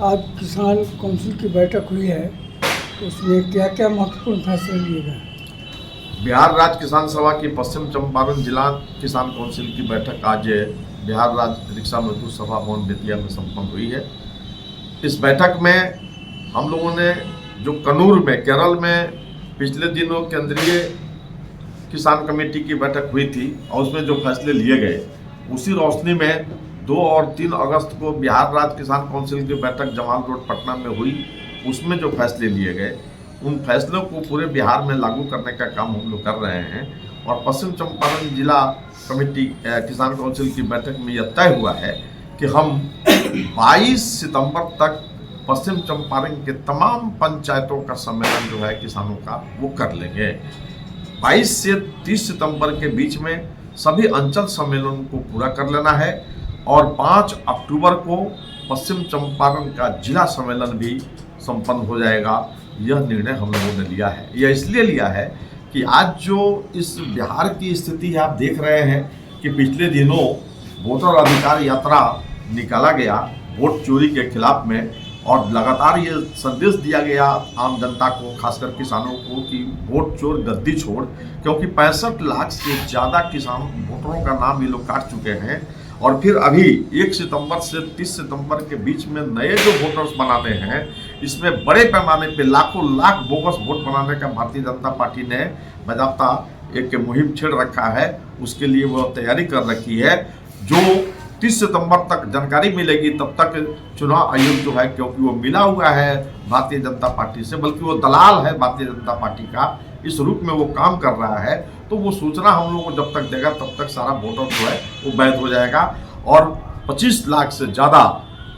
आज किसान काउंसिल की बैठक हुई है, उसमें क्या क्या महत्वपूर्ण फैसले लिए गए? बिहार राज्य किसान सभा की पश्चिम चंपारण जिला किसान काउंसिल की बैठक आज बिहार राज्य रिक्शा मजदूर सभा भवन बेतिया में संपन्न हुई है। इस बैठक में हम लोगों ने जो कन्नूर में केरल में पिछले दिनों केंद्रीय किसान कमेटी की बैठक हुई थी और उसमें जो फैसले लिए गए, उसी रोशनी में 2 और 3 अगस्त को बिहार राज्य किसान काउंसिल की बैठक जमाल रोड पटना में हुई। उसमें जो फैसले लिए गए, उन फैसलों को पूरे बिहार में लागू करने का काम हम लोग कर रहे हैं। और पश्चिम चंपारण जिला कमेटी किसान काउंसिल की बैठक में यह तय हुआ है कि हम 22 सितंबर तक पश्चिम चंपारण के तमाम पंचायतों का सम्मेलन जो है किसानों का वो कर लेंगे। 22 से 30 सितंबर के बीच में सभी अंचल सम्मेलन को पूरा कर लेना है और 5 अक्टूबर को पश्चिम चंपारण का जिला सम्मेलन भी संपन्न हो जाएगा। यह निर्णय हम लोगों ने लिया है। यह इसलिए लिया है कि आज जो इस बिहार की स्थिति है, आप देख रहे हैं कि पिछले दिनों वोटर अधिकार यात्रा निकाला गया वोट चोरी के खिलाफ में, और लगातार ये संदेश दिया गया आम जनता को, खासकर किसानों को, कि वोट चोर गद्दी छोड़, क्योंकि 65 लाख से ज़्यादा किसान वोटरों का नाम ये लोग काट चुके हैं। और फिर अभी 1 सितंबर से 30 सितंबर के बीच में नए जो वोटर्स बनाने हैं, इसमें बड़े पैमाने पे लाखों लाख बोगस वोट बनाने का भारतीय जनता पार्टी ने बाकायदा एक मुहिम छेड़ रखा है। उसके लिए वो तैयारी कर रखी है। जो 30 सितंबर तक जानकारी मिलेगी तब तक चुनाव आयोग जो है, क्योंकि वो मिला हुआ है भारतीय जनता पार्टी से, बल्कि वो दलाल है भारतीय जनता पार्टी का, इस रूप में वो काम कर रहा है। तो वो सूचना हम लोग को जब तक देगा तब तक सारा वोटर जो है वो वैध हो जाएगा और 25 लाख से ज़्यादा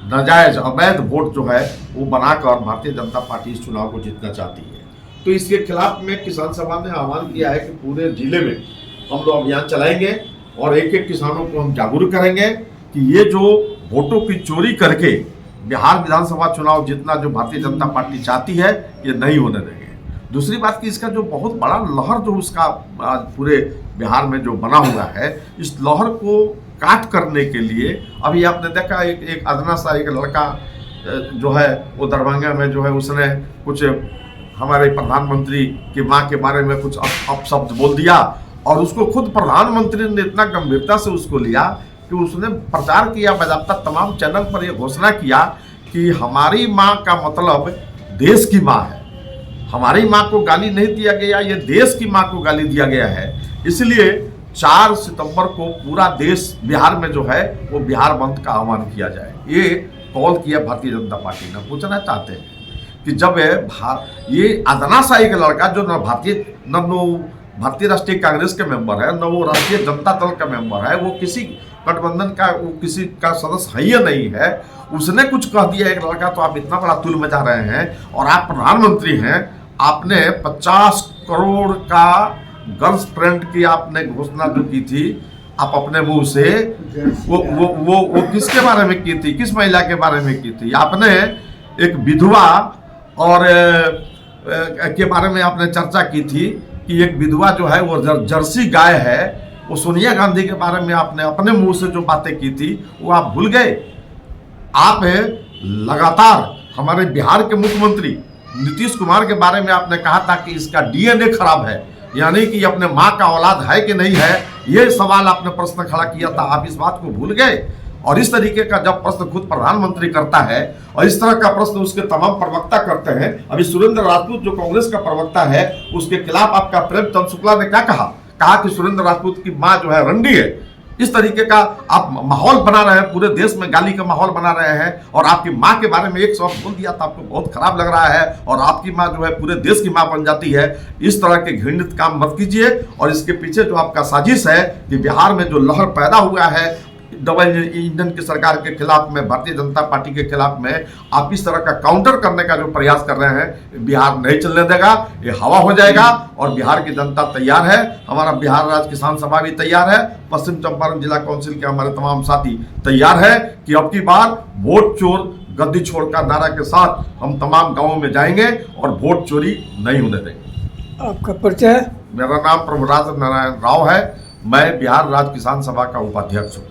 नाजायज अवैध वोट जो है वो बनाकर भारतीय जनता पार्टी इस चुनाव को जीतना चाहती है। तो इसके खिलाफ में किसान सभा ने आह्वान किया है कि पूरे जिले में हम लोग अभियान चलाएंगे और एक एक किसानों को हम जागरूक करेंगे कि ये जो वोटों की चोरी करके बिहार विधानसभा चुनाव जीतना जो भारतीय जनता पार्टी चाहती है, ये नहीं होने देंगे। दूसरी बात कि इसका जो बहुत बड़ा लहर जो उसका पूरे बिहार में जो बना हुआ है, इस लहर को काट करने के लिए अभी आपने देखा एक अदना सा एक लड़का जो है वो दरभंगा में जो है उसने कुछ हमारे प्रधानमंत्री की माँ के बारे में कुछ अपशब्द बोल दिया, और उसको खुद प्रधानमंत्री ने इतना गंभीरता से उसको लिया कि उसने प्रचार किया, बाकायदा तमाम चैनल पर यह घोषणा किया कि हमारी माँ का मतलब देश की माँ है। हमारी माँ को गाली नहीं दिया गया, ये देश की माँ को गाली दिया गया है। इसलिए 4 सितंबर को पूरा देश बिहार में जो है वो बिहार बंद का आह्वान किया जाए। ये कॉल किया भारतीय जनता पार्टी ने। पूछना चाहते हैं कि जब ये अदना सा एक लड़का जो भारतीय राष्ट्रीय कांग्रेस के मेंबर है, न वो राष्ट्रीय जनता दल का मेंबर है, वो किसी गठबंधन का वो किसी का सदस्य है या नहीं है, उसने कुछ कह दिया एक लड़का, तो आप इतना बड़ा तुल मचा रहे हैं। और आप प्रधानमंत्री हैं, आपने 50 करोड़ का गर्लफ्रेंड की आपने घोषणा जो की थी आप अपने मुंह से, वो किसके बारे में की थी, किस महिला के बारे में की थी? आपने एक विधवा और के बारे में आपने चर्चा की थी कि एक विधवा जो है वो जर्सी गाय है। वो सोनिया गांधी के बारे में आपने अपने मुंह से जो बातें की थी वो आप भूल गए। आप लगातार हमारे बिहार के मुख्यमंत्री नीतीश कुमार के बारे में आपने कहा था कि इसका डीएनए खराब है, यानी कि अपने माँ का औलाद है कि नहीं है, ये सवाल आपने प्रश्न खड़ा किया था। आप इस बात को भूल गए। और इस तरीके का जब प्रश्न खुद प्रधानमंत्री करता है और इस तरह का प्रश्न उसके तमाम प्रवक्ता करते हैं, अभी सुरेंद्र राजपूत जो कांग्रेस का प्रवक्ता है उसके खिलाफ आपका प्रेमचंद शुक्ला ने क्या कहा कि सुरेंद्र राजपूत की माँ जो है रंडी है। इस तरीके का आप माहौल बना रहे हैं, पूरे देश में गाली का माहौल बना रहे हैं, और आपकी माँ के बारे में एक शब्द बोल दिया था, आपको बहुत खराब लग रहा है, और आपकी माँ जो है पूरे देश की माँ बन जाती है। इस तरह के घृणित काम मत कीजिए। और इसके पीछे जो आपका साजिश है कि बिहार में जो लहर पैदा हुआ है डबल इंजन की सरकार के खिलाफ में, भारतीय जनता पार्टी के खिलाफ में, आप इस तरह का काउंटर करने का जो प्रयास कर रहे हैं, बिहार नहीं चलने देगा। ये हवा हो जाएगा और बिहार की जनता तैयार है। हमारा बिहार राज्य किसान सभा भी तैयार है, पश्चिम चंपारण जिला काउंसिल के हमारे तमाम साथी तैयार है कि अब की बार वोट चोर गद्दी छोड़ का नारा के साथ हम तमाम गाँवों में जाएंगे और वोट चोरी नहीं होने देंगे। आपका परिचय? मेरा नाम प्रभुराज नारायण राव है। मैं बिहार राज्य किसान सभा का उपाध्यक्ष हूँ।